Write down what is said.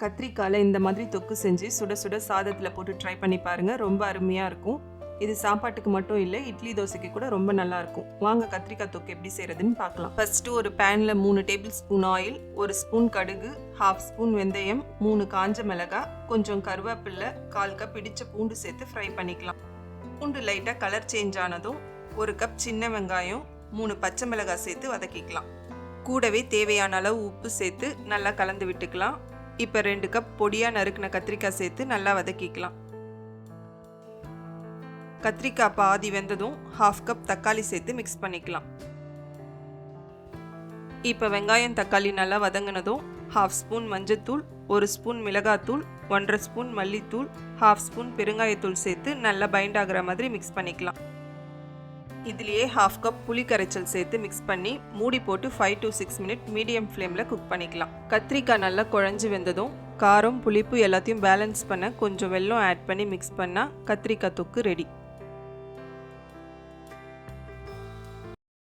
கத்திரிக்காயில் இந்த மாதிரி தொக்கு செஞ்சு சுட சுட சாதத்தில் போட்டு ட்ரை பண்ணி பாருங்கள். ரொம்ப அருமையாக இருக்கும். இது சாப்பாட்டுக்கு மட்டும் இல்லை, இட்லி தோசைக்கு கூட ரொம்ப நல்லாயிருக்கும். வாங்க கத்திரிக்காய் தொக்கு எப்படி செய்கிறதுன்னு பார்க்கலாம். ஃபஸ்ட்டு ஒரு பேனில் 3 டேபிள் ஸ்பூன் ஆயில், 1 ஸ்பூன் கடுகு, 1/2 ஸ்பூன் வெந்தயம், 3 காஞ்ச மிளகாய், கொஞ்சம் கருவேப்பில்லை, 1/4 கப் இடித்த பூண்டு சேர்த்து ஃப்ரை பண்ணிக்கலாம். பூண்டு லைட்டாக கலர் சேஞ்ச் ஆனதும் 1 கப் சின்ன வெங்காயம், 3 பச்சை மிளகாய் சேர்த்து வதக்கிக்கலாம். கூடவே தேவையான அளவு உப்பு சேர்த்து நல்லா கலந்து விட்டுக்கலாம். இப்போ 2 கப் பொடியாக நறுக்கின கத்திரிக்காய் சேர்த்து நல்லா வதக்கிக்கலாம். கத்திரிக்காய் பாதி வெந்ததும் 1/2 கப் தக்காளி சேர்த்து மிக்ஸ் பண்ணிக்கலாம். இப்போ வெங்காயம் தக்காளி நல்லா வதங்கினதும் 1/2 ஸ்பூன் மஞ்சத்தூள், 1 ஸ்பூன் மிளகாத்தூள், 1/2 ஸ்பூன் மல்லித்தூள், 1/2 ஸ்பூன் பெருங்காயத்தூள் சேர்த்து நல்லா பைண்ட் ஆகிற மாதிரி மிக்ஸ் பண்ணிக்கலாம். இதுலேயே 1/2 கப் புளி கரைச்சல் சேர்த்து மிக்ஸ் பண்ணி மூடி போட்டு 5 to 6 மினிட் மீடியம் ஃப்ளேமில் குக் பண்ணிக்கலாம். கத்திரிக்காய் நல்லா குழஞ்சி வெந்ததும் காரம் புளிப்பு எல்லாத்தையும் பேலன்ஸ் பண்ண கொஞ்சம் வெல்லம் ஆட் பண்ணி மிக்ஸ் பண்ணால் கத்திரிக்காய் தொக்கு ரெடி.